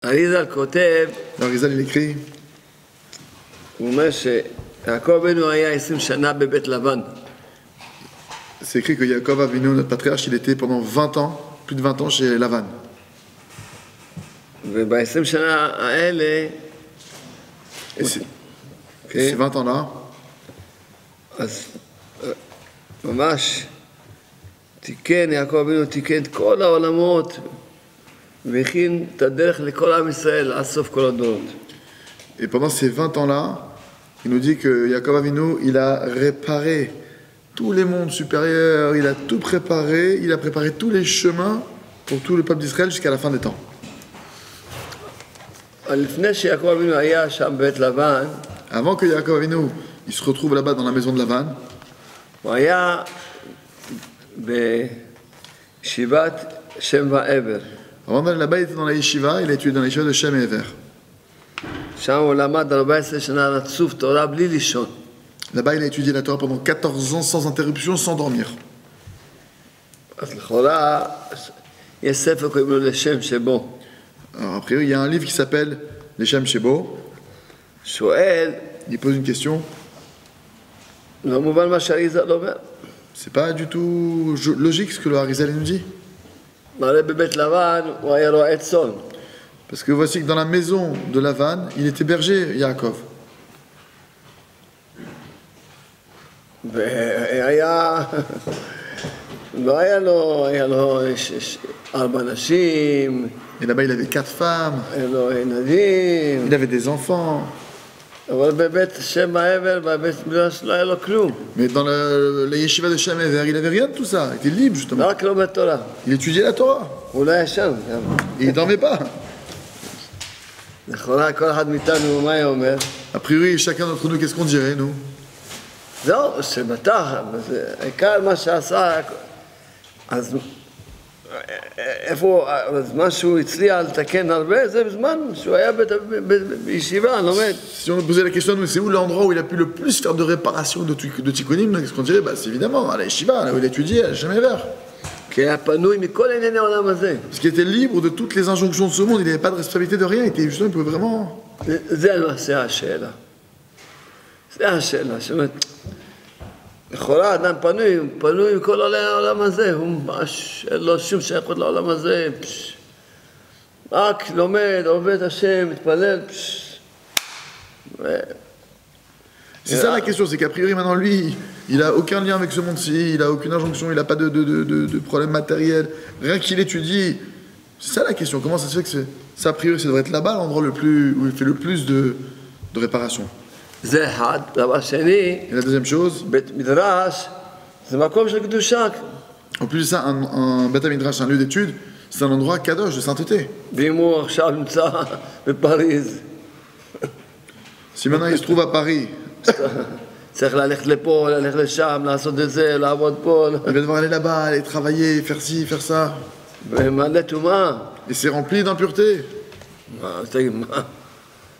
אריזל כותב, Arizal, il écrit, הוא אומר שיעקב אבינו היה 20 שנה בבית לבן. c'est écrit que Yaakov Avinu, notre patriarche, il était pendant 20 ans, plus de 20 ans chez Lavan. וב-20 שנה האלה, Et ces 20 ans-là, אז ממש תיקן, יעקב אבינו תיקן את כל העולמות והכין את הדרך לכל עם ישראל עד סוף כל הדורות. et pendant ces 20 ans-là, il nous dit que Yaakov Avinu, il a réparé tous les mondes supérieurs, il a tout préparé, il a préparé tous les chemins pour tout le peuple d'Israël jusqu'à la fin des temps. לפני שיעקב אבינו היה שם בבית לבן, Avant que Yaakov Avinu, il se retrouve là-bas dans la maison de Lavan, הוא היה בישיבת שם ועבר. avant d'aller là-bas, il était dans la yeshiva, il a étudié dans la yeshiva de Shem et Ever. שם הוא למד 14 שנה רצוף תורה בלי לישון. Là-bas, il a étudié la Torah pendant 14 ans sans interruption, sans dormir. אז לכאורה יש ספר קוראים לו לשם שבו. Alors, a priori, il y a un livre qui s'appelle Les Shem Shebo. שואל, Il pose une question. לא מובן מה שהאריזל אומר. C'est pas du tout logique ce que le Harizal nous dit. הרי בבית לבן הוא היה רועה צאן. Parce que voici que dans la maison de Lavan, il était berger, Yaakov. והיה, לא היה לו 4 נשים, Et là-bas, il avait 4 femmes, היה לו ילדים, il avait des enfants. אבל בבית שם העבר, בבית מדרש לא היה לו כלום. Mais dans la yeshiva de Shem et Ever, il avait rien de tout ça. Il était libre, justement. רק לומד תורה. Il étudiait la Torah. הוא לא ישן. Et il dormait pas. לכאורה כל אחד מאיתנו, מה היה אומר? A priori, chacun d'entre nous, qu'est-ce qu'on dirait, nous? זהו, שבטח, העיקר מה שעשה, אז איפה, בזמן שהוא הצליח לתקן הרבה, זה בזמן שהוא היה בישיבה, לומד. Si on nous posait la question, nous, c'est où l'endroit où il a pu le plus faire de réparation de tikkunim, qu'est-ce qu'on dirait? Bah, c'est évidemment à la yeshiva, là où il étudiait, à Shem et Ever. כי היה פנוי מכל ענייני העולם הזה. Parce qu'il était libre de toutes les injonctions de ce monde, il n'avait pas de responsabilité de rien, il était justement, il pouvait vraiment... זה השאלה. זה השאלה, זאת אומרת, לכאורה אדם פנוי מכל העולם הזה, הוא ממש, אין לו שום שייכות לעולם הזה, רק לומד, עובד השם, מתפלל, C'est ça la question, c'est qu'a priori maintenant lui, il a aucun lien avec ce monde-ci, il a aucune injonction, il n'a pas de problème matériel, rien qu'il étudie. C'est ça la question, comment ça se fait que ça a priori ça devrait être là-bas l'endroit le plus où il fait le plus de réparation. זה אחד. דבר שני, Et la deuxième chose, בית מדרש, זה מקום של קדושה. en plus de ça, un Beth Midrash, un lieu d'étude, c'est un endroit kadosh, de sainteté. ואם הוא עכשיו נמצא בפריז, Si maintenant il se trouve à Paris, צריך ללכת לפה, ללכת לשם, לעשות את זה, לעבוד פה, il va devoir aller là-bas, aller travailler, faire ci, faire ça, ומלא טומאה. et c'est rempli d'impureté. אז תגיד, מה?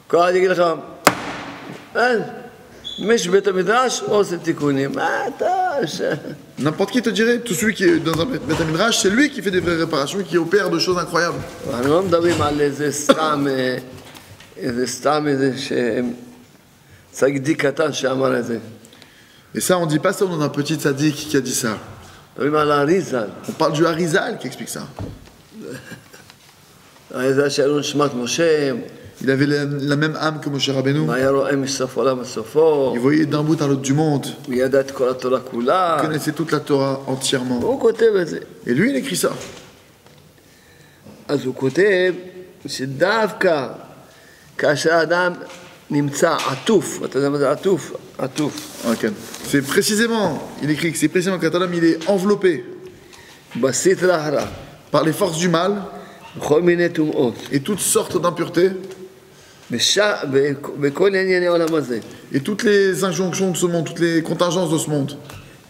כל אחד יגיד לך, אין, מי שבית המדרש עושה תיקונים. מה אתה... N'importe qui te dirait, tout celui qui est dans un Beth Midrash, c'est lui qui fait des vraies réparations, qui opère de choses incroyables. אנחנו לא מדברים על איזה סתם, איזה צדיק קטן שאמר את זה. Et ça, on dit pas ça au nom d'un petit tzaddik qui a dit ça. מדברים על האריזל. On parle du Harizal qui explique ça. האריזל שהיה לו נשמת משה, Il avait la même âme que Moshe Rabbeinu. היה רואה מסוף עולם לסופו, Il voyait d'un bout à l'autre du monde. הוא ידע את כל התורה כולה. Il connaissait toute la Torah entièrement. הוא כותב את זה. Et lui, il écrit ça. אז הוא כותב שדווקא כאשר האדם נמצא עטוף, אתה יודע מה זה עטוף? עטוף. Ok. C'est précisément, il écrit que c'est précisément quand un homme il est enveloppé בסטרא הרע, par les forces du mal בכל מיני טומאות, et toutes sortes d'impuretés בכל ענייני העולם הזה. et toutes les injonctions de ce monde, toutes les contingences de ce monde.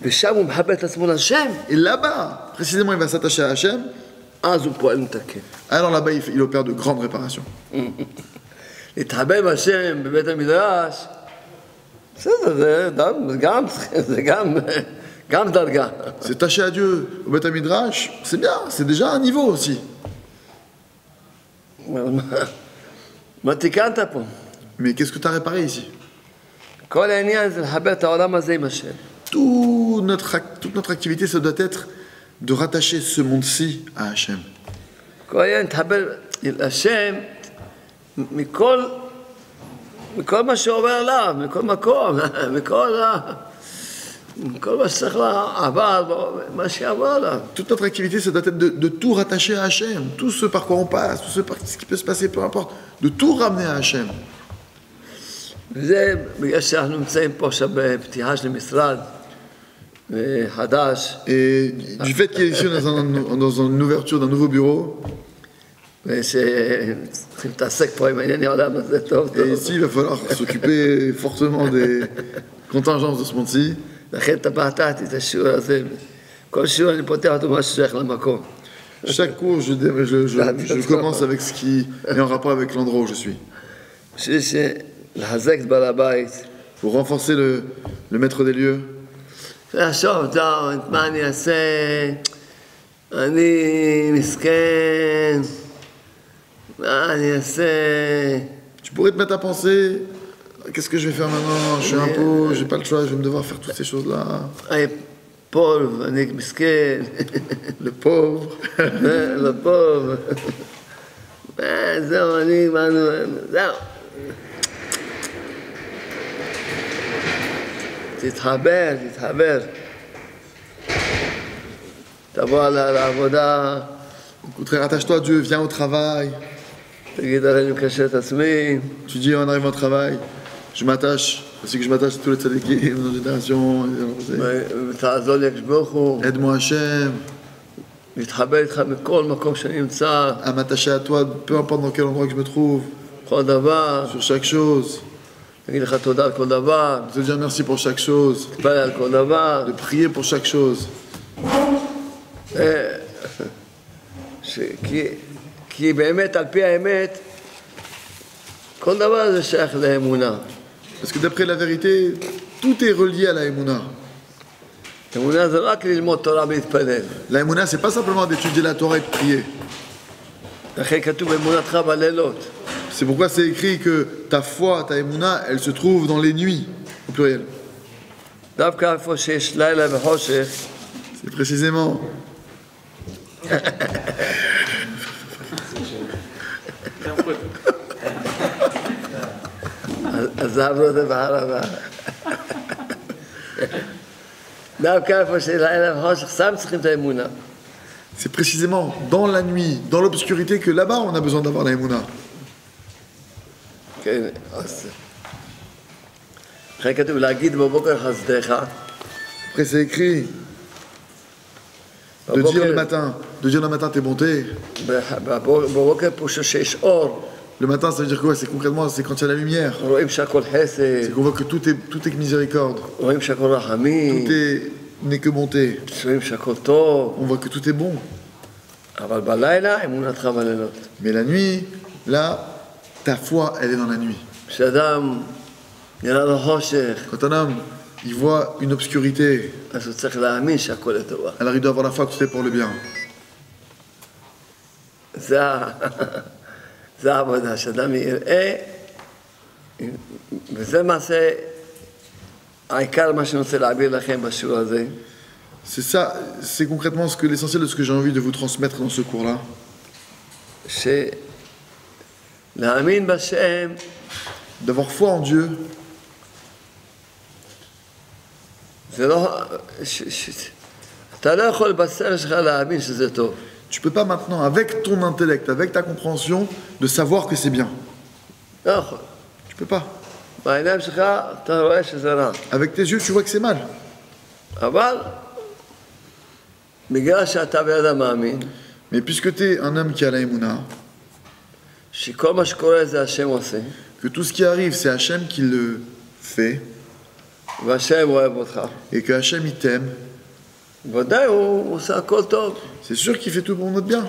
ושם הוא מחבר את עצמו לשם, Et là-bas, précisément, il va s'attacher à Hachem. אז הוא פועל מתקן. Alors là-bas, il opère de grandes réparations. להתחבר בשם בבית המדרש, בסדר, זה גם דרגה. S'attacher à Dieu au Beth Midrash, c'est bien, c'est déjà un niveau aussi. מה תיקנת פה? Mais qu'est-ce que tu as réparé ici? כל העניין זה לחבר את העולם הזה עם השם. Toute notre activité, ça doit être de rattacher ce monde-ci à Hachem. כל העניין להתחבר לשם מכל מה שעובר עליו, מכל מקום, מכל מה שצריך לעבר, מה שעבר עליו. Toute notre activité, ça doit être de tout rattacher à Hachem. Tout ce par quoi on passe, tout ce qui peut se passer, peu importe. De tout ramener à Hachem. וזה בגלל שאנחנו נמצאים פה עכשיו בפתיחה של משרד חדש. Et du fait qu'il est ici dans une ouverture d'un nouveau bureau, ושצריכים להתעסק פה עם הענייני העולם הזה טוב et טוב. ici il va falloir s'occuper fortement des contingences de ce monde-ci. לכן פתחתי את השיעור הזה. כל שיעור אני פותח אותו מה ששייך למקום. Chaque cours, je commence avec ce qui est en rapport avec l'endroit où je suis. בשביל לחזק את בעל הבית. Pour renforcer le maître des lieux. לחשוב, טוב, מה אני אעשה? אני מסכן. מה אני אעשה? Tu pourrais te mettre à penser, qu'est-ce que je vais faire maintenant? Je suis un pauvre, j'ai pas le choix, je vais devoir faire toutes ces choses-là. פול, אני מסכן. Le pauvre. le pauvre. זהו, אני, זהו. תתחבר. תבוא לעבודה. Écoute, rattache-toi à Dieu, viens au travail. תגיד, הרי אני מקשר את עצמי. Tu dis en arrivant au travail, je m'attache, parce que je m'attache à tous les tzadikim de notre génération. ותעזור לי הקדוש ברוך הוא. Aide-moi Hachem להתחבר איתך מכל מקום שאני נמצא. à m'attacher à toi, peu importe dans quel endroit que je me trouve, כל דבר. sur chaque chose. להגיד לך תודה על כל דבר. De te dire merci pour chaque chose, להתפלל על כל דבר. de prier pour chaque chose. כי באמת, על פי האמת, כל דבר זה שייך לאמונה. Parce que d'après la vérité, tout est relié à la Emouna. אמונה זה רק ללמוד תורה ולהתפלל. La Emouna, c'est pas simplement d'étudier la Torah et de prier. לכן כתוב אמונתך בלילות. C'est pourquoi c'est écrit que ta foi, ta Emouna, elle se trouve dans les nuits, au pluriel. דווקא איפה שיש לילה וחושך, C'est précisément הזהב לא דבר הבא. דווקא איפה שיש לילה וחושך, שם צריכים את האמונה. C'est précisément dans la nuit, dans l'obscurité, que là-bas on a besoin d'avoir la Emouna. כן, אז... לכן כתוב להגיד בבוקר חסדך. Après c'est écrit de dire le matin tes bontés. בבוקר פירושו שיש אור. Le matin ça veut dire quoi? C'est concrètement, c'est quand il y a la lumière. רואים שהכל חסד. C'est qu'on voit que tout est que miséricorde. רואים שהכל רחמים. Tout n'est que bonté. רואים שהכל טוב. On voit que tout est bon. אבל בלילה אמונתך בלילות. Mais la nuit, là, ta foi, elle est dans la nuit. כשאדם נראה לו חושך, Quand un homme, il voit une obscurité, אז הוא צריך להאמין שהכל לטובה. alors il doit avoir la foi que tout est pour le bien. זה העבודה, שאדם יראה, וזה מעשה, העיקר מה שאני רוצה להעביר לכם בשיעור הזה. C'est ça, c'est concrètement l'essentiel de ce que j'ai envie de vous transmettre dans ce cours-là. להאמין בשם, D'avoir foi en Dieu, זה לא, אתה לא יכול בשכל שלך להאמין שזה טוב. tu peux pas maintenant, avec ton intellect, avec ta compréhension, de savoir que c'est bien. לא יכול. Tu peux pas. בעיניים שלך אתה רואה שזה רע. Avec tes yeux, tu vois que c'est mal. אבל בגלל שאתה באדם מאמין, Mais puisque tu es un homme qui a la Emouna, שכל מה שקורה זה השם עושה, que tout ce qui arrive, c'est Hachem qui le fait, והשם אוהב אותך, et que Hachem il t'aime, ודאי הוא עושה הכל טוב. c'est sûr qu'il fait tout pour notre bien.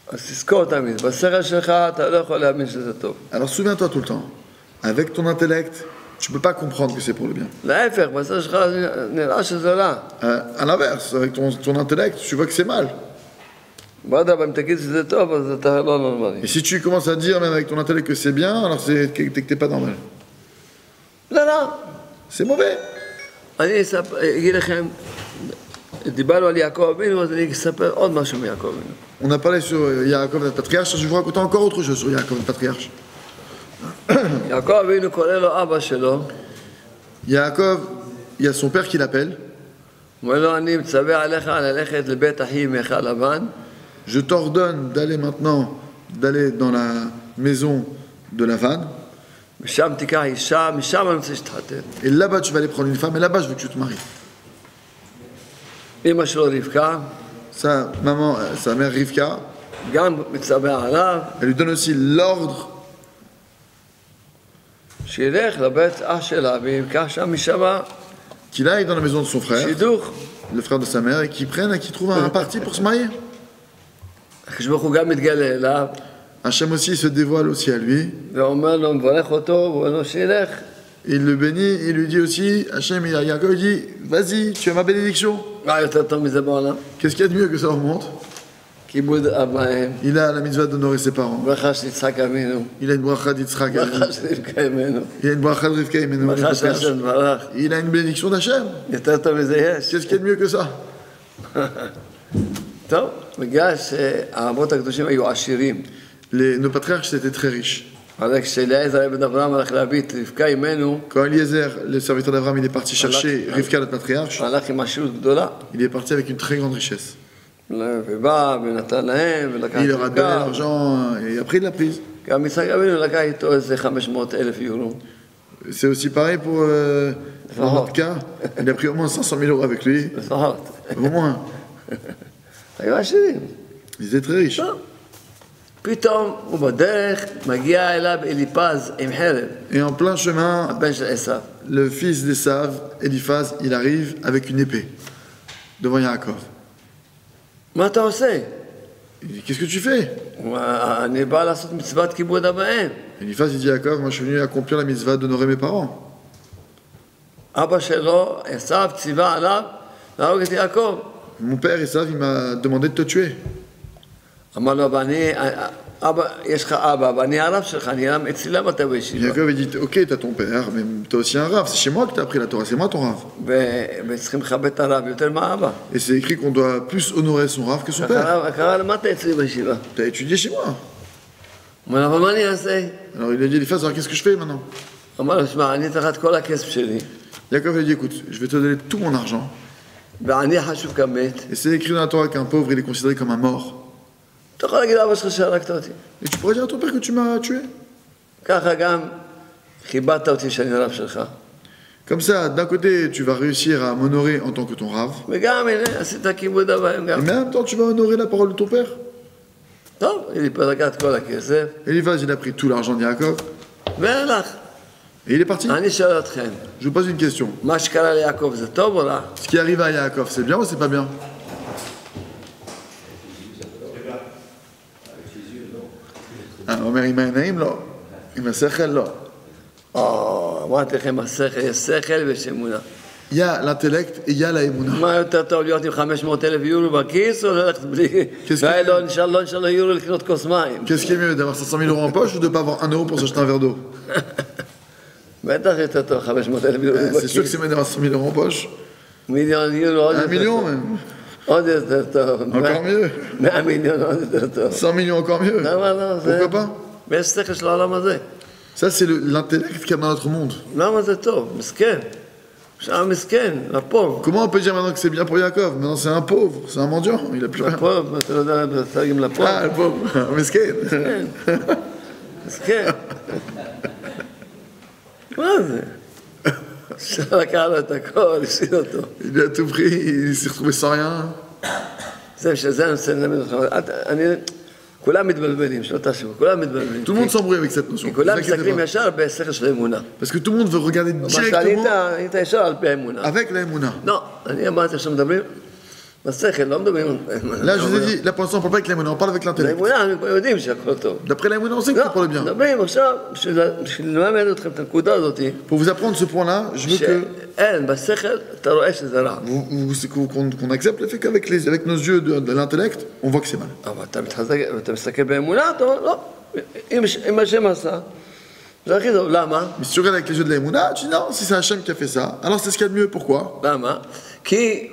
אז תזכור תמיד, בשכל שלך אתה לא יכול להאמין שזה טוב. Alors souviens-toi tout le temps, avec ton intellect, tu peux pas comprendre que c'est pour le bien. להפך, בשכל שלך נראה שזה רע. À l'inverse, avec ton intellect, tu vois que c'est mal. Et si tu commences à dire, même avec ton intellect, que c'est bien, alors c'est que t'es pas normal. C'est mauvais. On a parlé sur Yaakov, notre patriarche. Je vais vous raconter encore autre chose sur Yaakov, notre patriarche. Yaakov, il y a son père qui l'appelle. Je t'ordonne d'aller maintenant, d'aller dans la maison de Lavan. Et là-bas, tu vas aller prendre une femme, et là-bas, je veux que tu te maries. Sa maman, sa mère Rivka, elle lui donne aussi l'ordre qu'il aille dans la maison de son frère, le frère de sa mère, et qu'il prenne et qu'il trouve un parti pour se marier. Hachem aussi se dévoile aussi à lui. Il le bénit, il lui dit aussi, Hachem, Yaakov dit, vas-y, tu as ma bénédiction. Qu'est-ce qu'il y a de mieux que ça au monde? Il a la mitzvah d'honorer ses parents. Il a une bracha d'Yitzhak. Il a une bracha de Rivka. Il a une bénédiction d'Hachem. Qu'est-ce qu'il y a de mieux que ça? Nos patriarches étaient très riches. Quand Eliezer, le serviteur d'Abraham, il est parti chercher Rivka, notre patriarche, il est parti avec une très grande richesse. Il leur a donné l'argent et après il l'a prise. C'est aussi pareil pour notre cas. Il a pris au moins 500 000 € avec lui. Au moins. Ils étaient très riches. Et en plein chemin, le fils d'Esav, Eliphaz, il arrive avec une épée devant Yaakov. Il dit, qu'est-ce que tu fais? Eliphaz, il dit à Yaakov, moi je suis venu accomplir la mitzvah d'honorer mes parents. Mon père Esav, il m'a demandé de te tuer. Yaakov, il dit, ok, t'as ton père, mais t'as aussi un rave. C'est chez moi que t'as appris la Torah, c'est moi ton rave. Et c'est écrit qu'on doit plus honorer son rave que son père. T'as étudié chez moi. Alors il a dit, Eliphaz, alors qu'est-ce que je fais maintenant? Yaakov lui a dit, écoute, je vais te donner tout mon argent. Et c'est écrit dans la Torah qu'un pauvre, il est considéré comme un mort. Et tu pourrais dire à ton père que tu m'as tué. Comme ça, d'un côté, tu vas réussir à m'honorer en tant que ton rave. Et en même temps, tu vas honorer la parole de ton père. Eliphaz, il a pris tout l'argent de Yaakov. Et il est parti. Je vous pose une question. Ce qui arrive à Yaakov, c'est bien ou c'est pas bien? אומר עם העיניים לא, עם השכל לא. אמרתי לכם, השכל, יש שכל ויש אמונה. Il y a l'intellect et il y a la émouna. מה יותר טוב להיות עם 500,000 יורו בכיס או ללכת בלי... לא נשאר לו יורו לקנות כוס מים. Qu'est-ce qui est mieux, d'avoir 500 000 € en poche ou de ne pas avoir 1 euro pour s'acheter un verre d'eau? בטח יותר טוב 500,000 יורו בכיס. C'est sûr que c'est mieux d'avoir 100 000 € en poche. מיליון יורו עוד יותר טוב. 1 million même. עוד יותר טוב. Encore mieux. 100 מיליון עוד יותר טוב. 100 millions encore mieux. למה לא? Pourquoi pas? ויש שכל של העולם הזה. Ça, c'est l'intellect qu'il y a dans notre monde. למה זה טוב? מסכן. שעם מסכן, הפוב. Comment on peut dire maintenant que c'est bien pour Yaakov? Maintenant, c'est un pauvre, c'est un mendiant, il a plus rien. הפוב, אתה לא יודע לתרגם לפוב? Ah, le pauvre, מסכן. מסכן. מה זה? אפשר לקח לו את הכל, השאיר אותו. Il a tout pris, il s'est retrouvé sans rien. זה שזה אני רוצה ללמד אותך. כולם מתבלבלים, שלא תחשבו, כולם מתבלבלים. Tout le monde s'embrouille avec cette notion. כולם מסתכלים ישר בשכל של האמונה. Parce que tout le monde veut regarder directement היית ישר על פי האמונה. avec la émouna. לא, אני אמרתי עכשיו מדברים, בשכל, לא מדברים... Là, je vous ai dit, là pour l'instant, on ne parle pas avec l'aïmouna, on parle avec l'intellect. לאמונה, אנחנו כבר יודעים שהכל טוב. D'après l'aïmouna, on sait que לא, c'est pour le bien. מדברים עכשיו, בשביל ללמד אתכם את הנקודה הזאת, Pour vous apprendre ce point-là, je veux que שאין, בשכל אתה רואה שזה רע. qu'on accepte le fait qu'avec avec nos yeux de l'intellect, on voit que c'est mal. אבל אתה מסתכל באמונה, אתה אומר, לא, אם השם עשה, זה הכי טוב. למה? Mais si tu regardes avec les yeux de l'aïmouna, tu dis non, si c'est Hachem qui a fait ça, alors c'est ce qu'il y a de mieux. Pourquoi? למה? כי...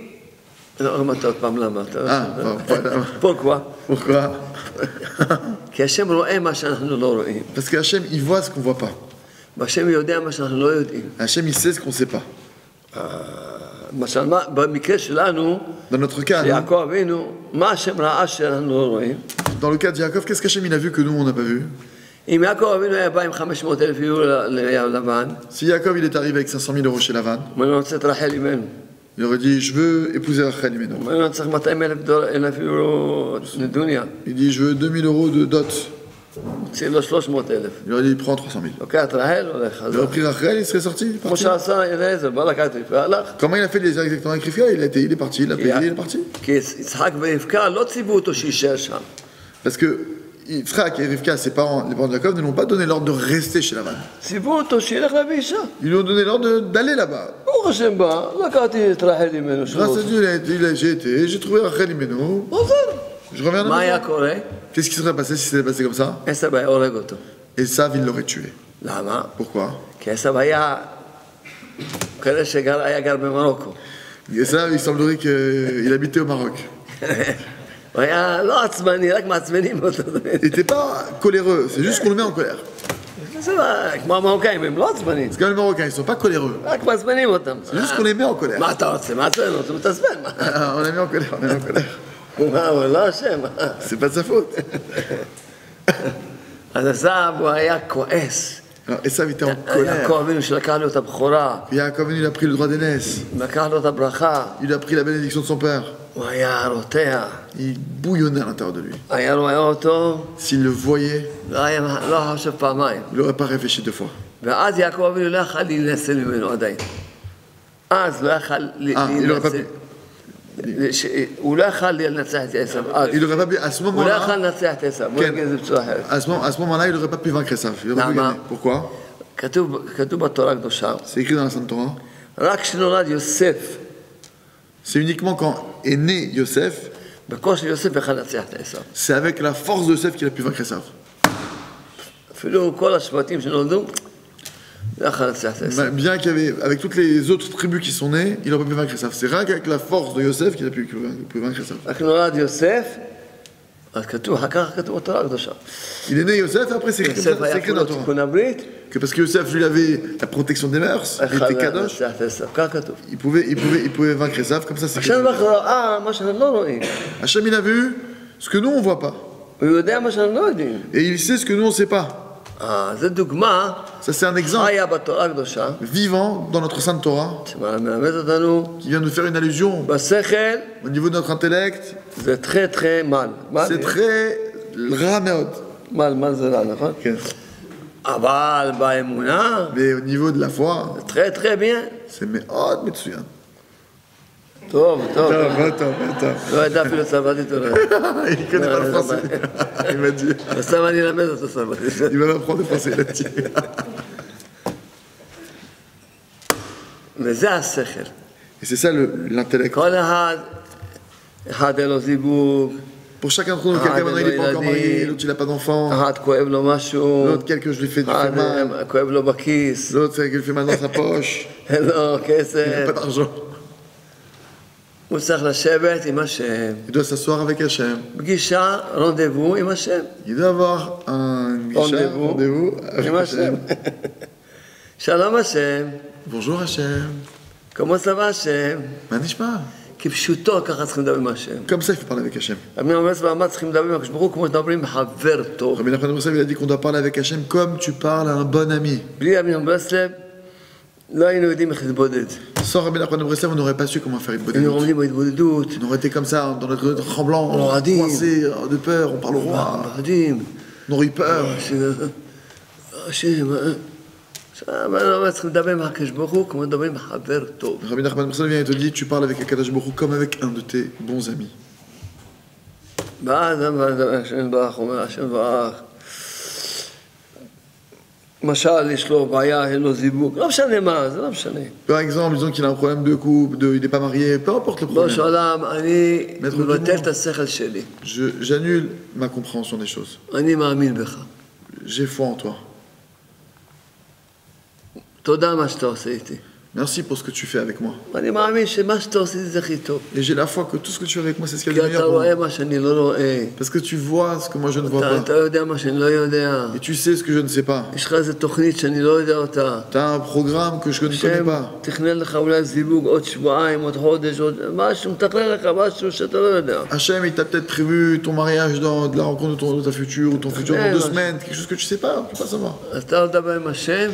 לא, אמרת עוד פעם למה. pourquoi? Pourquoi? כי השם רואה מה שאנחנו לא רואים. Parce que Hachem, il voit ce qu'on voit pas. והשם יודע מה שאנחנו לא יודעים. Hachem, il sait ce qu'on sait pas. למשל, במקרה שלנו, Dans notre cas, nous, יעקב אבינו, מה השם ראה שאנחנו לא רואים? dans le cas de Yaakov, qu'est-ce qu'Hachem il a vu que nous on n'a pas vu? אם יעקב אבינו היה בא עם 500,000 יורו לבן, Si Yaakov il est arrivé avec 500 000 euros chez Lavan, הוא אומר לו, רוצה את רחל אימנו. il aurait dit je veux épouser Rachel Imeno. הוא אומר לו, צריך 200,000 יורו נדוניה. Il dit je veux 2000 euros de dot. הוציא לו 300,000. Il aurait dit prends 300 000. לוקח את רחל, הולך. Il aurait pris Rachel, il serait sorti. כמו Parti. שעשה אליעזר, בא לקחת והלך. Comment il a fait les exactement avec Rivka? Il est parti, il a payé, il est parti. כי יצחק ורבקה לא ציוו אותו שיישאר שם. Parce que Yitzhak et Rivka, ses parents, les parents de Yaakov, ne lui ont pas donné l'ordre de rester chez Lavan. ציוו אותו שילך להביא אישה. Ils lui ont donné l'ordre d'aller là-bas. ברוך השם בא, לקחתי את רחל אימנו. Grâce à Dieu, j'ai été, j'ai trouvé Rachel Imeno. חוזר. Je reviens à la מה maison. היה קורה? Qu'est-ce qui serait passé si c'était passé comme ça? עשב היה הורג אותו. Esav, il l'aurait tué. למה? Pourquoi? כי עשב היה כנראה שהיה גר במרוקו. Esav, il semblerait qu'il habitait au Maroc. הוא היה לא עצבני, רק מעצבנים אותו. Il n'était pas coléreux, c'est juste qu'on le met en colère. זה כמו המרוקאים, הם לא עצבנים. C'est comme les Marocains, ils ne sont pas coléreux. רק מעצבנים אותם. C'est juste qu'on les met en colère. מה אתה רוצה? מעצבן אותו, מתעצבן. On les met en colère, on les met en colère. מה, הוא לא אשם. C'est pas de sa faute. אז עשב הוא היה כועס. Alors, Esav était en colère. יעקב אבינו שלקח לו את הבכורה, Yaakov, il a pris le droit d'aînesse. לקח לו את הברכה, Il a pris la bénédiction de son père. הוא היה רותח. Il bouillonnait à l'intérieur de lui. היה רואה אותו, S'il le voyait, לא חושב פעמיים. il n'aurait pas réfléchi 2 fois. ואז יעקב אבינו לא יכל להינצל ממנו עדיין. אז לא יכל il aurait pas להינצל. pu. הוא לא יכל לנצח את עשב. אז. Il n'aurait pas pu, à ce הוא לא יכל moment-là, לנצח את עשב. בוא נגיד את זה בצורה אחרת. à ce moment-là, il n'aurait pas pu vaincre Esav. Il aurait pu Lama. gagner. Pourquoi? כתוב בתורה הקדושה, C'est écrit dans la Sainte Torah. רק כשנולד יוסף, C'est uniquement quand est né Yosef, בקושי יוסף יכל לנצח את עשב. c'est avec la force de Yosef qu'il a pu vaincre Esav. אפילו כל השבטים שנולדו, לא יכל לנצח את עשב. Bien qu'il y avait, avec toutes les autres tribus qui sont nées, il n'aurait pas pu vaincre Esav. C'est rien qu'avec la force de Yosef qu'il a pu vaincre Esav. רק נולד יוסף, אז כתוב, אחר כך כתוב בתורה הקדושה. Il est né Yosef, et après c'est écrit, יוסף c'est היה écrit dans כולו la Torah. תיקון הברית, Que parce que Yosef, lui, avait la protection des mœurs, il יכל était kadosh, לנצח את עשב. כך כתוב. il pouvait vaincre Esav, comme ça c'est écrit. עכשיו אנחנו ראה מה שאנחנו לא רואים. Hachem, il a vu ce que nous, on ne voit pas. הוא יודע מה שאנחנו לא יודעים. Et il sait ce que nous, on ne sait pas. זו דוגמה, Ça, c'est un exemple חיה בתורה הקדושה, vivant dans notre Sainte Torah, שמלמד אותנו, qui vient nous faire une allusion בשכל au niveau de notre intellect. זה très très mal. C'est très rare, mal זה רע, נכון? אבל באמונה, mais au niveau de la foi, זה très très bien. c'est מאוד מצוין. טוב. טוב. לא ידע אפילו צרפתית. Il connaît pas le français. Il m'a dit. בסתם אני אלמד אותו צרפתית. Il va m'apprendre le français, il a dit. וזה השכל. Et c'est ça l'intellect. כל אחד אין לו זיווג, Pour chacun d'entre nous, quelqu'un maintenant il n'est pas encore marié, l'autre il n'a pas d'enfant, אחד כואב לו משהו, l'autre quelqu'un je lui fais du fait אחד mal, כואב לו בכיס, l'autre c'est qu'il fait mal dans sa poche, אין לו il n'a כסף. pas d'argent. הוא צריך לשבת עם השם. Il doit s'asseoir avec Hachem. פגישה, רונדבו עם השם. Il doit avoir un rendez-vous avec עם השם. Hachem. שלום השם, Bonjour Hachem. כמו צבא השם. מה נשמע? כפשוטו ככה צריכים לדבר עם השם. Comme ça il faut parler avec Hachem. רבי נחמן ברסלב צריכים לדבר עם הקדוש ברוך הוא כמו שמדברים עם חבר טוב. Rabbi Nachman Bressav, il a dit qu'on doit parler avec Hachem comme tu parles à un bon ami. בלי רבי נחמן ברסלב לא היינו יודעים איך להתבודד. Sans Rabbi Nachman Bressav, on n'aurait pas su comment faire une bonne היינו écoute. עומדים בהתבודדות. On aurait été comme ça, dans notre tremblant, Radim. coincé, de peur, on parle au roi. מפחדים. On aurait eu peur. השם, עכשיו, אני אומר, צריכים לדבר עם הקדוש ברוך הוא כמו מדברים עם חבר טוב. Rabbi Nachman Bersel vient et te dit, tu parles avec Akadosh Baruch Hu comme avec un de tes bons amis. ואז השם יתברך אומר, השם יתברך, למשל, יש לו בעיה, אין לו זיווג, לא משנה מה, זה לא משנה. Par exemple, disons qu'il a un problème de couple, il n'est pas marié, peu importe le בראש problème. העולם, אני מבטל את השכל שלי. J'annule ma compréhension des choses. אני מאמין בך. J'ai foi en toi. תודה על מה שאתה עושה איתי. Merci pour ce que tu fais avec moi. אני מאמין שמה שאתה עושה איתי זה הכי טוב. Et j'ai la foi que tout ce que tu fais avec moi, c'est ce qu'il y כי a de אתה meilleur pour moi. רואה מה שאני לא רואה. Parce que tu vois ce que moi je ne vois אתה pas. יודע מה שאני לא יודע. Et tu sais ce que je ne sais pas. יש לך איזו תוכנית שאני לא יודע אותה. Tu as un programme que je ne connais השם pas. תכנן לך אולי זיווג עוד שבועיים, עוד חודש, עוד משהו, מתכנן לך משהו שאתה לא יודע. Hachem, il t'a peut-être prévu ton mariage dans de la rencontre de ta future ou ton futur dans 2 semaines, quelque chose que tu sais pas, tu peux pas savoir. אז אתה לא מדבר עם השם,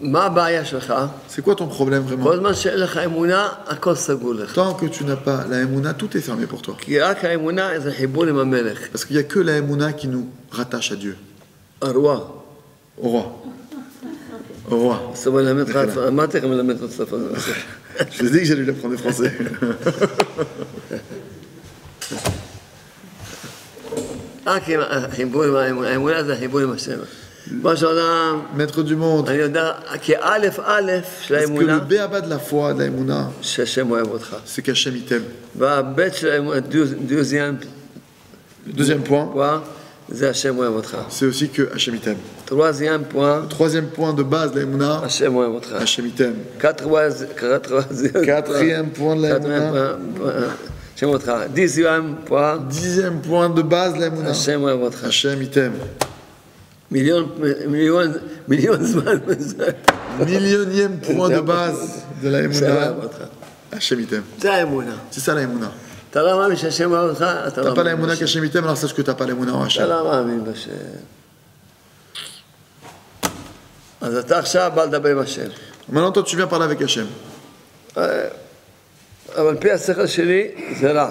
מה הבעיה שלך? C'est quoi ton problème vraiment? כל זמן שאין לך אמונה, הכל סגור לך. Tant que tu n'as pas la Emouna, tout est fermé pour toi. כי רק האמונה זה חיבור עם המלך. Parce qu'il n'y a que la Emouna qui nous rattache à Dieu, הרוח. au roi. Au roi. אז הוא מלמד לך, אמרתי לך מלמד את השפה הזאת. Je vous ai dit que j'allais lui apprendre le français. רק החיבור עם האמונה, האמונה זה החיבור עם השם. בראש העולם, Maître du monde. אני יודע, כי א' של Parce que le האמונה, béaba de la foi, de la Emouna, שהשם אוהב אותך. c'est qu'Hachem il t'aime. והב' של האמונה, deuxième Le deuxième point, point, זה השם אוהב אותך. c'est aussi que Hachem il t'aime. troisième point, Le troisième point de base de la Emouna, השם אוהב אותך. Hachem il t'aime. quatrième point de la Emouna. השם אותך. dixième point, 10e point de base de la Emouna, השם אוהב אותך. Hachem il t'aime. מיליון זמן בזה. 1,000,000e point de base de la השם אוהב Emouna, אותך. Hachem il t'aime. זה האמונה. C'est ça la Emouna. אתה לא מאמין שהשם אוהב אותך, אתה T'as לא pas la מאמין Emouna בשם. qu'Hachem il t'aime, alors sache que t'as pas la Emouna en אתה Hachem. לא מאמין בשם. אז אתה עכשיו בא לדבר עם השם. Maintenant toi tu viens parler avec Hachem. אבל פי השכל שלי זה רע.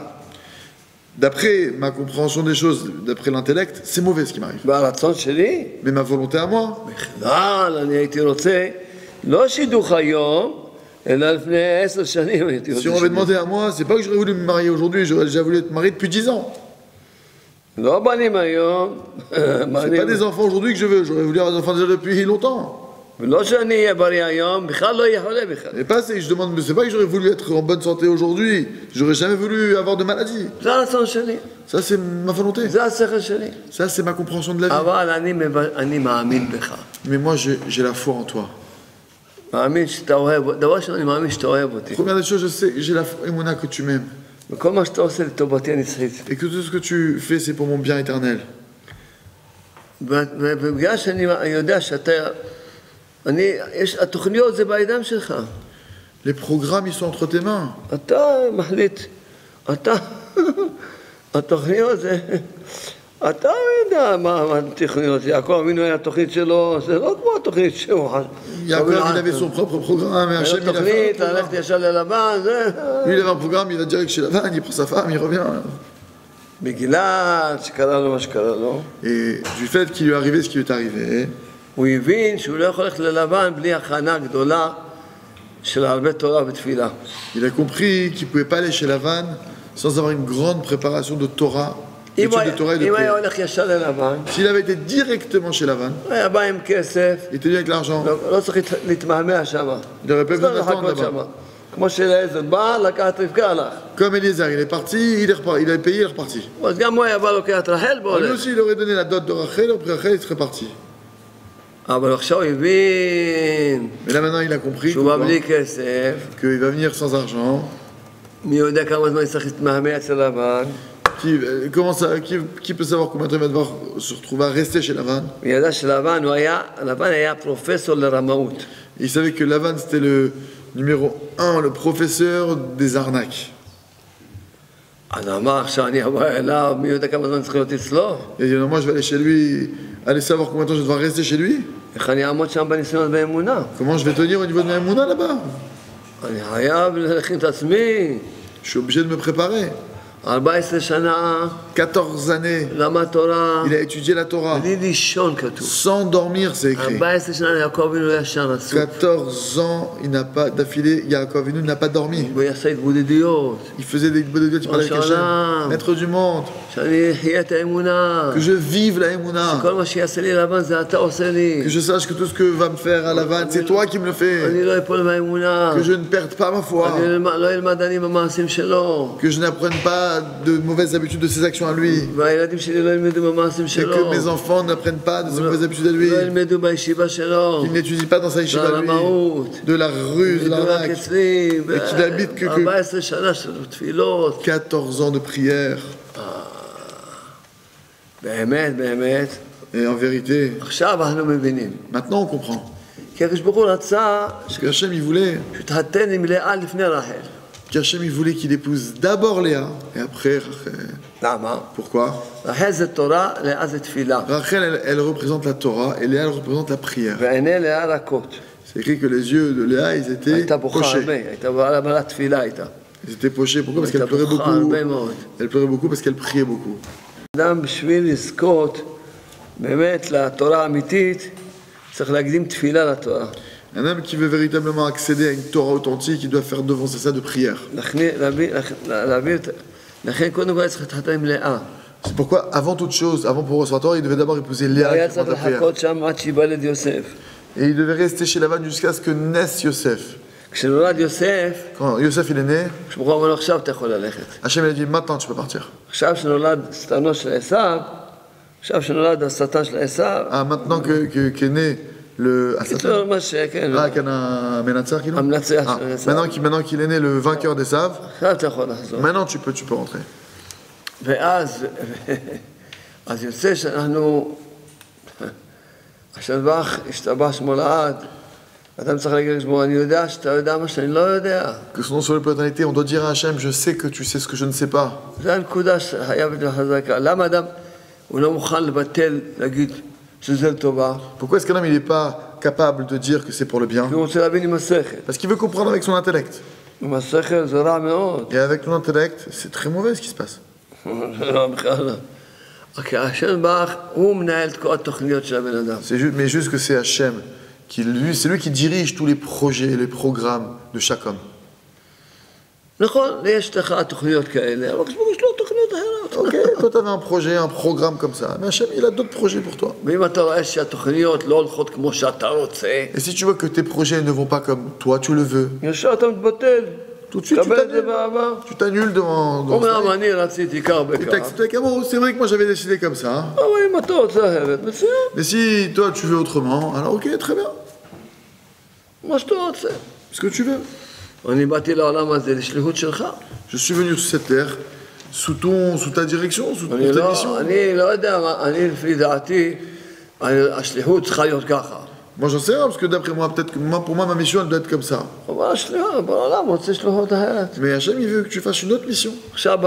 D'après ma compréhension des choses, d'après l'intellect, c'est mauvais ce qui m'arrive. והרצון שלי, Mais ma volonté à moi, בכלל, אני הייתי רוצה, לא שידוך היום, אלא לפני 10 שנים הייתי רוצה si on m'avait שידוך. demandé à moi, c'est pas que j'aurais voulu me marier aujourd'hui, j'aurais déjà voulu être marié depuis 10 ans. לא בנים היום, C'est בנים, pas des enfants aujourd'hui que je veux, j'aurais voulu avoir des enfants déjà depuis longtemps. ולא שאני אהיה בריא היום, בכלל לא יהיה חולה בכלל. Et pas, je demande, mais c'est pas que j'aurais voulu être en bonne santé aujourd'hui, j'aurais jamais voulu avoir de maladie. זה הרצון שלי, Ça c'est ma volonté, זה השכל שלי. ça c'est ma compréhension de la vie. אבל אני מאמין בך. Mais moi j'ai la foi en toi. מאמין שאתה אוהב, דבר שאני מאמין שאתה אוהב אותי. Première des choses, je sais, j'ai la foi, Emouna, que tu m'aimes. וכל מה שאתה עושה לטובתי הנצחית. Et que tout ce que tu fais, c'est pour mon bien éternel. ובגלל שאני יודע שאתה, התוכניות זה בידיים שלך. Les programmes, ils sont entre tes mains. אתה מחליט, התוכניות זה, אתה יודע מה התוכניות, יעקב אבינו היה התוכנית שלו, זה לא כמו התוכנית שהוא Yaakov, il avait son propre programme, et Hachem, il a fait un התוכנית, programme. ללכת ישר ללבן, זה... Lui, il avait un programme, il va direct chez Lavan, il prend sa femme, il revient. בגלל שקרה לו מה שקרה לו, Et du fait qu'il lui est arrivé ce qui lui est arrivé, הוא הבין שהוא לא יכול ללכת ללבן בלי הכנה גדולה של הרבה תורה ותפילה. il a compris qu'il ne pouvait pas aller chez Lavan sans avoir une grande préparation de Torah, אם étude de Torah et de היה prière. הולך ישר ללבן, S'il avait été directement chez Lavan, הוא היה בא עם כסף, il était venu avec l'argent, לא צריך להתמהמה שם. il n'aurait pas besoin לא d'attendre לחכות שם. là-bas. כמו שאליעזר בא, לקחת רבקה הלך. Comme Eliezer, il est parti, il avait payé, il est reparti. אז גם הוא היה בא לוקח את רחל Lui והולך. aussi, il aurait donné la dot de Rachel, après Rachel, il serait parti. אבל עכשיו הוא הבין Mais là maintenant, il a compris שהוא בא בלי כסף, qu'il va venir sans argent. מי יודע כמה זמן יצטרך להתמהמה אצל לבן. Qui peut savoir combien de temps il va devoir se retrouver à rester chez Lavan? הוא ידע שלבן היה פרופסור לרמאות. Il savait que Lavan c'était le numéro 1, le professeur des arnaques. אז אמר עכשיו אני אבוא אליו, מי יודע כמה זמן צריך להיות אצלו? Et il dit non, moi je vais aller chez lui, aller savoir combien de temps je vais devoir rester chez lui. איך אני אעמוד שם בניסיונות באמונה? Comment je vais tenir au niveau de ma Emouna là-bas? אני חייב להכין את עצמי. Je suis obligé de me préparer. 14 שנה 14 années, למד תורה, il a étudié la Torah. בלי לישון כתוב. Sans dormir, c'est écrit. 14 שנה יעקב אבינו לא ישן רצוף. 14 ans, il n'a pas d'affilée, Yaakov Avinu n'a pas dormi. הוא יעשה התבודדויות. Il faisait des bonnes de il parlait avec Hachem. Maître du monde, שאני אחיה את האמונה. que je vive la Emouna. כל מה שיעשה לי לבן זה אתה עושה לי. Que je sache que tout ce que va me faire à Lavan, c'est toi qui me le fais. אני לא אפול מהאמונה. Que je ne perde pas ma foi. אני לא אלמד אני במעשים שלו. Que je n'apprenne pas de mauvaises habitudes de ses actions à lui. והילדים שלי לא ילמדו במעשים Et שלו. que mes enfants n'apprennent pas de ses mauvaises habitudes à lui. לא ילמדו בישיבה שלו. Qu'ils n'étudient pas dans sa yeshiva à lui. De la ruse, de l'arnaque. אצלי. Et tu n'habites que 14 שנה של תפילות. 14 ans de prière. באמת, באמת. Et en vérité, עכשיו אנחנו מבינים. maintenant on comprend. כי הקדוש ברוך הוא רצה Que Hachem il voulait, שתחתן עם לאה לפני רחל. qu'Hachem il voulait qu'il épouse d'abord Léa et après Rachel. למה? Pourquoi? רחל זה תורה, לאה זה תפילה. Rachel elle représente la Torah et Léa elle représente la prière. ועיני לאה רכות. C'est écrit que les yeux de Léa ils étaient הייתה בוכה pochés. הרבה, הייתה בעלת תפילה הייתה. Ils étaient pochés. Pourquoi? Parce qu'elle הייתה pleurait בוכה beaucoup. הרבה מאוד. Elle pleurait beaucoup parce qu'elle priait beaucoup. אדם בשביל לזכות באמת לתורה האמיתית, צריך להקדים תפילה לתורה. Un homme qui veut véritablement accéder à une Torah authentique, il doit faire devancer ça de prière. לכן קודם כל צריך להתחתן עם לאה. C'est pourquoi, avant toute chose, avant pour recevoir la Torah, il devait d'abord épouser Léa היה qui demande צריך la prière. לחכות שם עד שייוולד יוסף. Et il devait rester chez Lavan jusqu'à ce que naisse Yosef. כשנולד יוסף, Quand Yosef il est né, כשברוך הוא אמר לו עכשיו אתה יכול ללכת. Hachem il a dit maintenant tu peux partir. עכשיו שנולד שטנו של עשיו, עכשיו שנולד השטן של עשיו, Ah, maintenant qu'est né le. קיצור מה שכן, Ah, qu'il y en a un Ménatzar qui המנצח Ah, של עשיו. maintenant qu'il est né le vainqueur des Saves, עכשיו אתה יכול לחזור. maintenant tu peux rentrer. ואז יוצא שאנחנו, השלבח השתבח שמו לעד, אדם צריך להגיד לשמו, אני יודע שאתה יודע מה שאני לא יודע. Que son nom soit pour l'éternité, on doit dire à Hachem, je sais que tu sais ce que je ne sais pas. זו הנקודה שחייבת לחזקה. למה אדם הוא לא מוכן לבטל, להגיד שזה לטובה? Pourquoi est-ce qu'un homme il n'est pas capable de dire que c'est pour le bien? כי הוא רוצה להבין עם השכל. Parce qu'il veut comprendre avec son intellect. עם השכל זה רע מאוד. Et avec ton intellect, c'est très mauvais ce qui se passe. זה לא בכלל לא. כי השם ברך, הוא מנהל את כל התוכניות של הבן אדם. Mais juste que c'est Hachem, c'est lui qui dirige tous les projets, les programmes de chaque homme. נכון, יש לך תוכניות כאלה, אבל יש לו תוכניות אחרות. Ok, toi tu avais un projet, un programme comme ça, mais Hachem il a d'autres projets pour toi. ואם אתה רואה שהתוכניות לא הולכות כמו שאתה רוצה, Et si tu vois que tes projets ne vont pas comme toi tu le veux, ישר אתה מתבטל. tout de suite קבל את זה באהבה. tu t'annules devant אומנם אני רציתי כך Et וכך. t'acceptes avec amour, c'est vrai que moi j'avais décidé comme ça. Hein. אבל אם אתה רוצה אחרת, מצוין, Mais si toi tu veux autrement, alors ok, très bien, מה שאתה רוצה. ce que tu veux. אני באתי לעולם הזה לשליחות שלך. Je suis venu sur cette terre sous ta direction, sous ta mission. אני לא יודע, אני לפי דעתי, השליחות צריכה להיות ככה. Moi j'en sais rien, parce que d'après moi, peut-être que pour moi ma mission elle doit être comme ça. אבל השליחות, בעולם רוצה שליחות אחרת. Mais Hachem il veut que tu fasses une autre mission. עכשיו,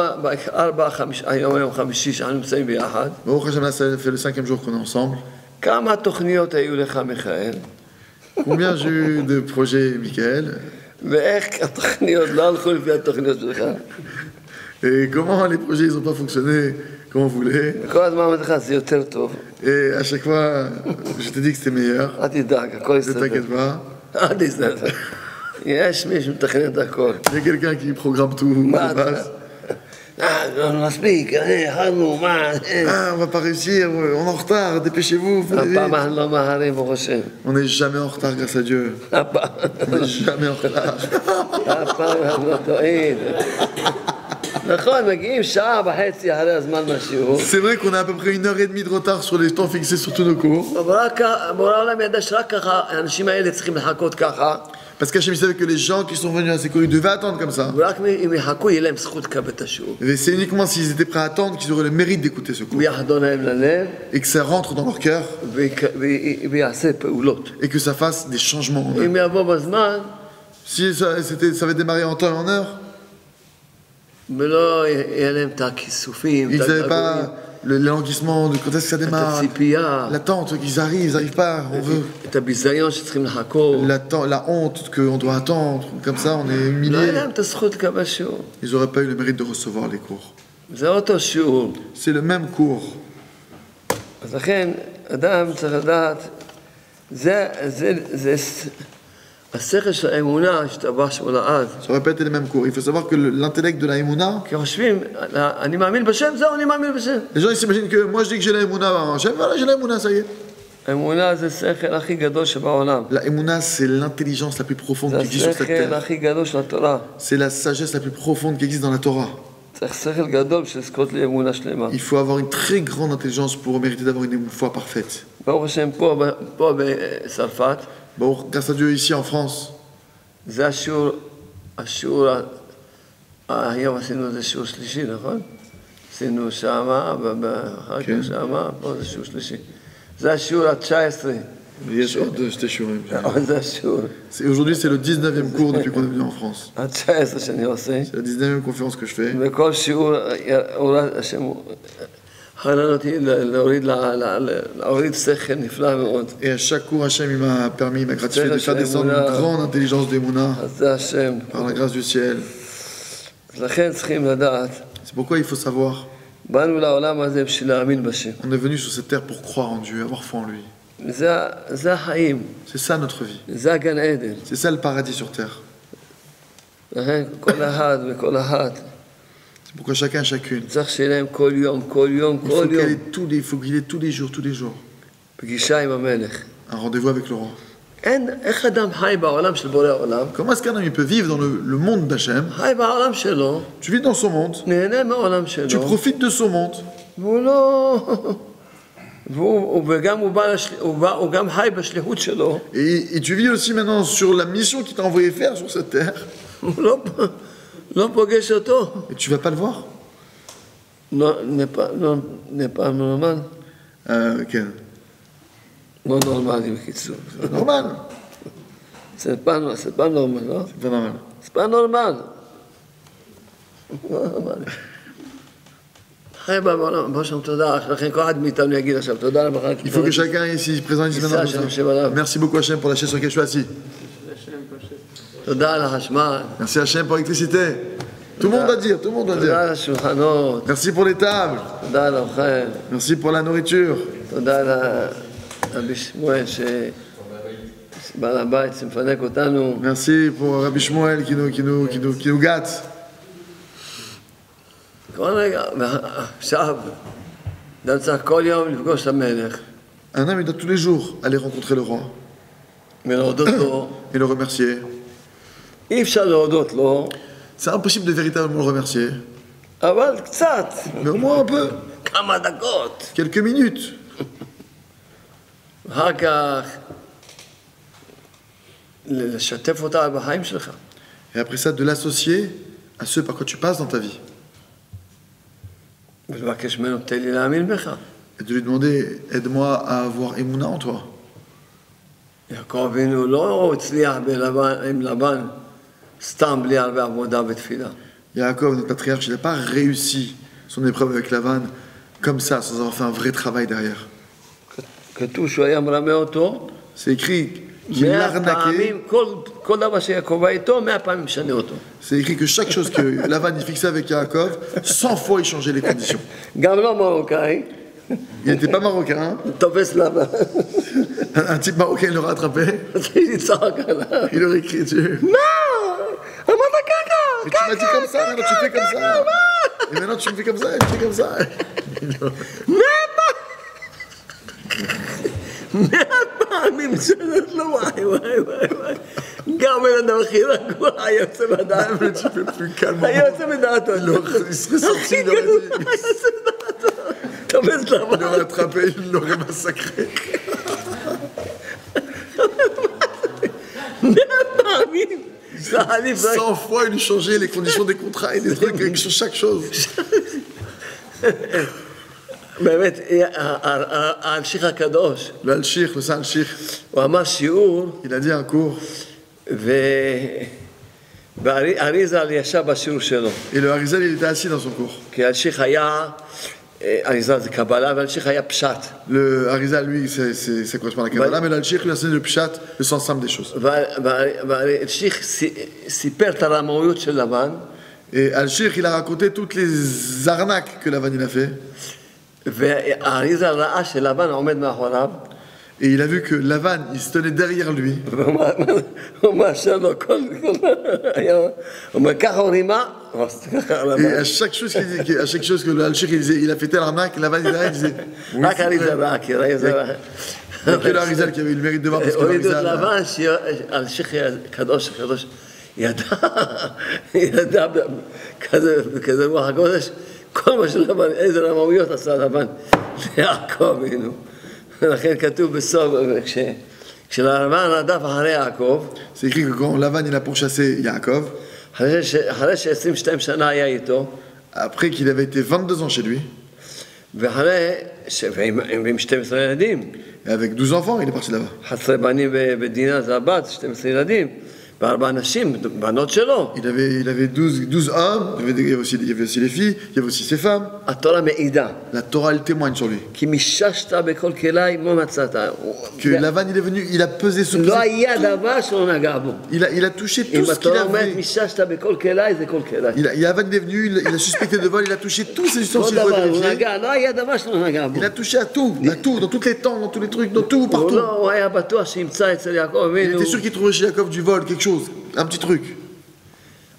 היום חמישי שאנחנו נמצאים ביחד, Baruch Hashem, là, ça fait le 5e jour qu'on est ensemble. כמה תוכניות היו לך, מיכאל? Combien j'ai eu de projets, Michael? ואיך התוכניות לא הלכו לפי התוכניות שלך? Et comment les projets ils n'ont pas fonctionné comme on voulait? וכל הזמן אמרתי לך, זה יותר טוב. Et à chaque fois, je t'ai dit que c'était meilleur. אל תדאג, הכל Ne יסתדר. t'inquiète pas. אל תסתדר. יש מי שמתכנן את הכל. Il y a quelqu'un qui programme tout מה de אתה? base. לא מספיק, יכלנו, מה? Ah, on va pas réussir, on est en retard, dépêchez-vous. הפעם אנחנו לא מהרים, ברוך השם. On n'est jamais en retard grâce à Dieu. On n'est jamais en retard. הפעם אנחנו לא טועים. נכון, מגיעים שעה וחצי אחרי הזמן מהשיעור. C'est vrai qu'on a à peu près 1h30 de retard sur les temps fixés sur tous nos cours. בורא העולם ידע שרק ככה, האנשים האלה צריכים לחכות ככה. Parce qu'Hachem savait que les gens qui sont venus à ces cours, ils devaient attendre comme ça. ורק אם יחכו, יהיה להם זכות לקבל את השיעור. Et c'est uniquement s'ils étaient prêts à attendre qu'ils auraient le mérite d'écouter ce cours. ויחדון להם ללב, Et que ça rentre dans leur cœur ויעשה פעולות. et que ça fasse des changements en eux. אם יבוא בזמן, Si ça avait démarré en temps et en heure, ולא יהיה להם את הכיסופים, ils את n'avaient pas l'élanguissement de quand est-ce que ça démarre. הציפייה, L'attente, qu'ils n'arrivent pas, on veut. את הביזיון שצריכים לחכות. La honte qu'on doit attendre, comme ça on est לא humilié. יהיה להם את הזכות לקבל שיעור. Ils n'auraient pas eu le mérite de recevoir les cours. זה אותו שיעור. C'est le même cours. אז לכן, אדם צריך לדעת, זה השכל של האמונה השתבח שמו לעד. Ça répète les mêmes cours. Il faut savoir que l'intellect de la Emouna, כי חושבים, אני מאמין בשם, זהו, אני מאמין בשם. les gens ils s'imaginent que moi je dis que j'ai la Emouna, voilà, j'ai la Emouna, ça y est. האמונה זה השכל הכי גדול שבעולם. La Emouna, c'est l'intelligence la plus profonde זה qui existe sur cette השכל terre. הכי גדול של התורה. C'est la sagesse la plus profonde qui existe dans la Torah. צריך שכל גדול בשביל לזכות לאמונה שלמה. Il faut avoir une très grande intelligence pour mériter d'avoir une foi parfaite. ברוך השם, פה בצרפת, Bon, grâce à Dieu, ici en France, זה השיעור, היום עשינו איזה שיעור שלישי, נכון? עשינו שמה, אחר כך שמה, פה זה שיעור שלישי. זה השיעור ה-19. יש עוד שתי שיעורים. זה השיעור. Aujourd'hui, c'est le 19e cours depuis qu'on est venu en France. ה-19 שאני עושה. C'est la 19e conférence que je fais. וכל שיעור, השם חנן אותי להוריד שכל נפלא מאוד. Et à chaque cours, Hachem, il m'a permis, il m'a gratifié de faire descendre une grande intelligence d'Emouna אז זה השם. par la grâce du ciel. אז לכן צריכים לדעת, C'est pourquoi il faut savoir. באנו לעולם הזה בשביל להאמין בשם. On est venu sur cette terre pour croire en Dieu, avoir foi en lui. זה החיים, C'est ça notre vie. זה הגן עדן. C'est ça le paradis sur terre. לכן כל אחד וכל אחת C'est pourquoi chacun, chacune. צריך שיהיה להם כל יום, כל יום, Il כל יום il faut qu'il ait tous les jours. פגישה עם המלך. Un rendez-vous avec le roi. איך אדם חי בעולם של בורא עולם? Comment est-ce qu'un homme il peut vivre dans le monde d'Hachem? חי בעולם שלו, Tu vis dans son monde, נהנה מהעולם tu שלו, profites de son monde, והוא לא... וגם הוא גם חי בשליחות שלו, et tu vis aussi maintenant sur la mission qu'il t'a envoyé faire sur cette terre, הוא לא פוגש אותו. et tu vas pas le voir. נפעם נורמל? כן. לא נורמלי בקיצור. Normal. זה פעם נורמל, לא? C'est pas normal. זה פעם נורמל. לא נורמלי. חי בעולם, בוא שם תודה, לכן כל אחד מאיתנו יגיד עכשיו תודה רבה. Il faut que chacun ici présent dise maintenant. Merci beaucoup Hachem pour la chaise sur laquelle je suis assis. תודה על החשמל. Merci Hachem pour l'électricité. Tout le monde va dire, tout le monde va תודה dire. על השולחנות. Merci pour les tables. תודה על האוכל. Merci pour la nourriture. תודה לרבי שמואל שבעל הבית שמפנק אותנו. Merci pour Rabbi Shmuel qui nous gâte. כל רגע, עכשיו, אדם צריך כל יום לפגוש את המלך. Un homme il doit tous les jours aller rencontrer le roi ולהודות לו. et le remercier. אי אפשר להודות לו, C'est impossible de véritablement le remercier, אבל קצת, mais au moins un peu, כמה דקות. quelques minutes. אחר כך, לשתף אותה בחיים שלך. Et après ça, de l'associer à ceux par quoi tu passes dans ta vie. ולבקש ממנו, תן לי להאמין בך. Et de lui demander, aide-moi à avoir émouna en toi. יעקב אבינו לא הצליח עם לבן, סתם בלי הרבה עבודה ותפילה. Yaakov, notre patriarche, il n'a pas réussi son épreuve avec Lavan comme ça, sans avoir fait un vrai travail derrière. כתוב שהוא היה מרמה אותו, C'est écrit qu'il 100 l'arnaquait. פעמים, כל דבר שיעקב היה איתו, 100 פעמים משנה אותו. C'est écrit que chaque chose que Lavan y fixait avec Yaakov, 100 fois il changeait les conditions. גם לא מרוקאי, Il n'était pas marocain. תופס לבן. Un type marocain, il l'aurait attrapé. רציתי לצעוק עליו. Il aurait crié dessus. מה? אמרת ככה, Mais tu m'as dit comme ça, maintenant tu fais comme ça. Et maintenant tu me fais comme ça, et tu fais comme ça. 100 פעמים משנות לו, וואי. גם בן אדם הכי רגוע היה יוצא מדעתו. Un petit peu plus calme. היה יוצא מדעתו. Il serait sorti, il aurait dit. היה יוצא מדעתו. תופס Il לבן. l'aurait attrapé, il l'aurait massacré. 100 פעמים. 100 fois, il lui changeait les conditions des contrats et des trucs sur chaque chose. באמת, האלשיך הקדוש, Le Al-Shir, le Saint Al-Shir, הוא אמר שיעור, il a dit un cours. ואריזל ישב בשיעור שלו. Et le Harizal, il était assis dans son cours. כי האלשיך היה, אריזל זה קבלה, והאלשיך היה פשט. Le Harizal, lui, ça correspond à la Kabbalah, mais le Al-Shir, lui, c'est le Pshat, le sens simple des choses. והאלשיך סיפר את הרמאויות של לבן, Et Al-Shir, il a raconté toutes les arnaques que Lavan il a fait. והאריזה ראה שלבן עומד מאחוריו. Et il a vu que Lavan, il se tenait derrière lui. הוא מאשר לו הוא אומר ככה הוא רימה. Et à chaque chose que Al-Shir il disait, il a fait telle arnaque, Lavan il disait. רק אריזה ראה, כי אריזה ראה. Il n'y a que l'Arizal qui avait eu le mérite de voir parce que הורידו את l'Arizal. לבן שעל שיחי קדוש, ידע כזה רוח הקודש, כל מה שלבן, איזה רמאויות עשה לבן ליעקב, הנה. לכן כתוב בסוף, כשלבן רדף אחרי יעקב, C'est écrit que quand Lavan il a pourchassé Yaakov, אחרי ש22 שנה היה איתו, après qu'il avait été 22 ans chez lui, ועם 12 ילדים, et avec 12 enfants, il est parti là-bas. 11 בנים בדינה זה הבת, 12 ילדים, ו4 נשים, בנות שלו. Il avait 12 hommes, il y avait aussi les filles, il y avait aussi ses femmes. התורה מעידה. La Torah, elle témoigne sur lui. כי מיששת בכל כלי מה מצאת. Que Lavan, il est venu, il a pesé sur לא היה דבר שלא נגע בו. il a touché tout אם ce qu'il התורה אומרת avait. מיששת בכל כלי זה כל כלי. Lavan, il est venu, il a suspecté de vol, il a touché tous ces כל ustensiles. דבר, הוא נגע, לא היה דבר שלא נגע בו. Il a touché à tout, dans toutes les temps, dans tous les trucs, dans tout, הוא partout. לא, הוא היה בטוח שימצא אצל יעקב Il אבינו. était sûr qu'il trouvait chez Jacob du vol, quelque chose, un petit truc.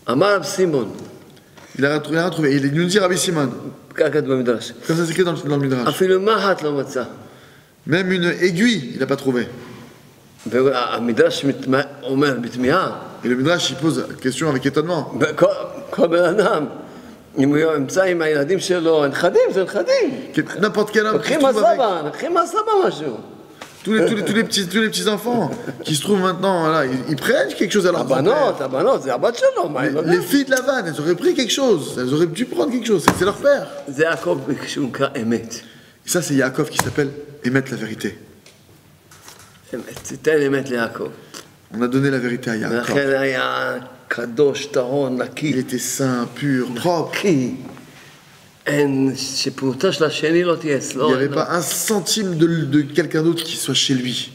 אמר רב סימון, Il a retrouvé. Il nous dit Rabbi Simon, כך כתוב במדרש, comme ça c'est écrit dans le Midrash. אפילו מחט לא מצא. Même une aiguille, il n'a pas trouvé. והמדרש אומר בתמיהה, Et le Midrash, il pose la question avec étonnement. כל בן אדם, אם הוא ימצא עם הילדים שלו, נכדים, זה נכדים. N'importe quel homme qui se לוקחים trouve avec מהסבא, לוקחים מהסבא משהו. tous les petits enfants qui se trouvent maintenant, là, ils prennent quelque chose à leur grand-père. הבנות, זה הבת שלו, מה, Les filles de la vanne, elles auraient pris quelque chose. Elles auraient dû prendre quelque chose. C'est leur père. זה יעקב שהוא נקרא אמת. Et ça, c'est Yaakov qui s'appelle émettre la vérité. אמת, תיתן אמת ליעקב. On a donné la vérité à Yaakov. ולכן היה קדוש, טהור, Il נקי, était saint, pur, propre. נקי. אין, שפעוטה של השני לא תהיה Il אצלו. n'y avait pas un centime de quelqu'un d'autre qui soit chez lui.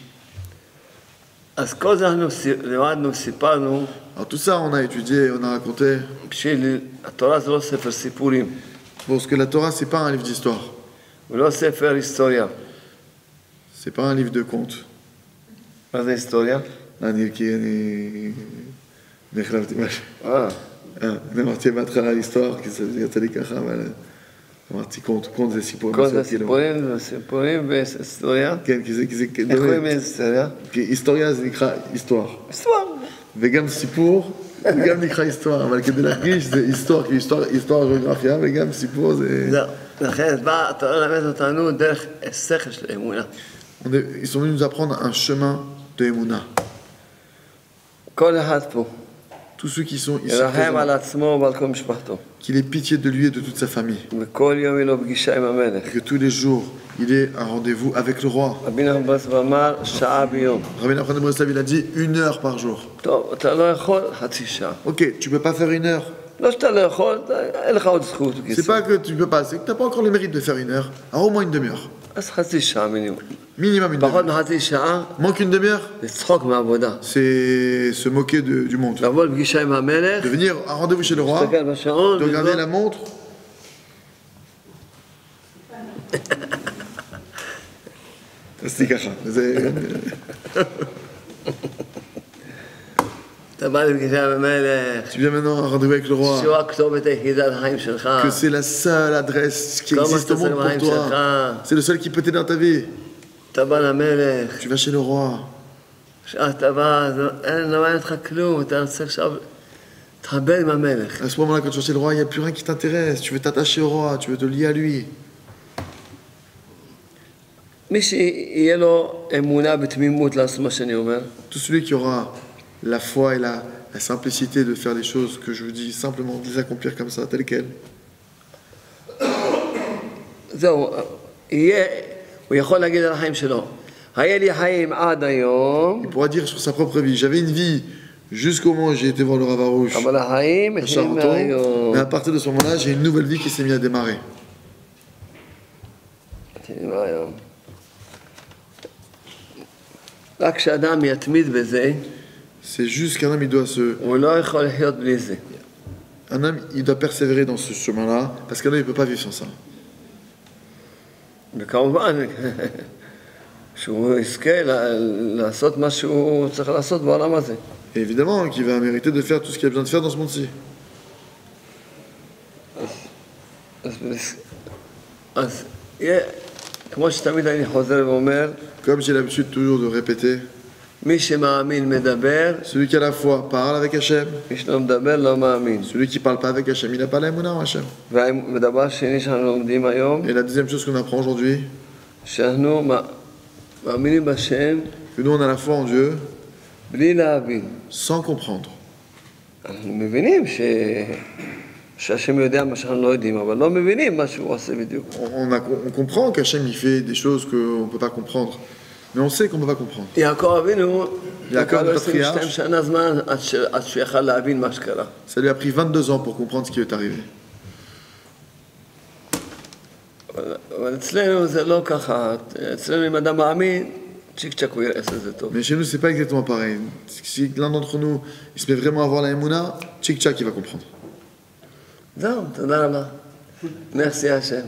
אז כל זה אנחנו למדנו, סיפרנו, Alors tout ça, on a étudié, on a raconté. בשביל, התורה זה לא ספר סיפורים, Parce que la Torah, c'est pas un livre d'histoire. הוא לא ספר היסטוריה. C'est pas un livre de contes. מה זה היסטוריה? אני החלפתי משהו. אני אמרתי בהתחלה היסטוריה, כי זה יצא לי ככה, אבל אמרתי קונט זה סיפורים. כל זה סיפורים והיסטוריה. כן, כי זה... איך קוראים להיסטוריה? כי היסטוריה זה נקרא היסטואר. היסטוריה. וגם סיפור, זה גם נקרא היסטואר, אבל כדי להרגיש זה היסטואר, כי היסטואר גיאוגרפיה, וגם סיפור זה... זהו, לכן התורה ללמד אותנו דרך שכל של אמונה. Ils sont venus nous apprendre un chemin de Emouna. כל אחד פה, Tous ceux qui sont ici ירחם על présents, עצמו ועל כל משפחתו. qu'il ait pitié de lui et de toute sa famille. וכל יום יהיה לו פגישה עם המלך. Que tous les jours, il ait un rendez-vous avec le roi. רבי נחמן ברסלב אמר, שעה ביום. Rabbi Nachman de Breslav, il a dit 1 heure par jour. טוב, אתה לא יכול, חצי שעה. Ok, tu peux pas faire 1 heure. לא שאתה לא יכול, אין לך עוד זכות. C'est pas que tu peux pas, c'est que t'as pas encore le mérite de faire 1 heure. Alors au moins une demi-heure. אז חצי שעה מינימום. Minimum une פחות demi-heure. מחצי שעה, Manque une demi-heure, זה צחוק מהעבודה. c'est se moquer du monde. לבוא לפגישה עם המלך, De venir à un rendez-vous chez le roi, להסתכל בשעון, de regarder la montre. עשיתי ככה. זה... אתה בא לפגישה עם המלך, Tu viens maintenant à un rendez-vous avec le roi. שהוא הכתובת היחידה לחיים שלך. Que c'est la seule adresse qui כל מה existe שאתה au צריך monde בחיים pour שלך, toi. C'est le seul qui peut t'aider dans ta vie. אתה בא למלך, Tu vas chez le roi. כשאתה בא, אין, לא מעניין אותך כלום, אתה רוצה עכשיו להתחבר עם המלך. À ce moment-là, quand tu vas chez le roi, il n'y a plus rien qui t'intéresse. Tu veux t'attacher au roi, tu veux te lier à lui. מי שיהיה לו אמונה בתמימות לעשות מה שאני אומר, Tout celui qui aura la foi et la simplicité de faire les choses que je vous dis, simplement de les accomplir comme ça, telles quelles. זהו, הוא יכול להגיד על החיים שלו, היה לי חיים עד היום, Il pourra dire sur sa propre vie, j'avais une vie jusqu'au moment où j'ai été voir le Rav Arush אבל החיים à החיים Charenton, מהיום. mais à partir de ce moment-là, j'ai une nouvelle vie qui s'est mise à démarrer. מהיום. רק כשאדם יתמיד בזה, C'est juste qu'un homme, il doit se... הוא לא יכול לחיות בלי זה. Un homme, il doit persévérer dans ce chemin-là, parce qu'un homme, il ne peut pas vivre sans ça. וכמובן, שהוא יזכה לעשות מה שהוא צריך לעשות בעולם הזה. Et évidemment, qu'il va mériter de faire tout ce qu'il a besoin de faire dans ce monde-ci. אז כמו שתמיד אני חוזר ואומר, Comme j'ai l'habitude toujours de répéter, מי שמאמין מדבר, celui qui à la fois parle avec Hachem, מי שלא מדבר לא מאמין. celui qui parle pas avec Hachem, il n'a pas l'amour en Hachem. ודבר שני שאנחנו לומדים היום, Et la deuxième chose qu'on apprend aujourd'hui, שאנחנו מאמינים בשם que nous on a la foi en Dieu, בלי להבין. sans comprendre. אנחנו מבינים שהשם יודע מה שאנחנו לא יודעים, אבל לא מבינים מה שהוא עושה בדיוק. On comprend qu'Hachem il fait des choses qu'on ne peut pas comprendre. Mais on sait qu'on ne peut pas comprendre. יעקב אבינו, יעקב לקח לו הפטריארך, 22 שנה זמן עד שהוא יכל להבין מה שקרה. Ça lui a pris 22 ans pour comprendre ce qui est arrivé. אבל אצלנו זה לא ככה, אצלנו אם אדם מאמין, צ'יק צ'ק הוא יראה שזה טוב. Mais chez nous, c'est pas exactement pareil. Si l'un d'entre nous, il se met vraiment à voir la Emouna, tchik-tchak, il va comprendre. זהו, תודה רבה. merci השם.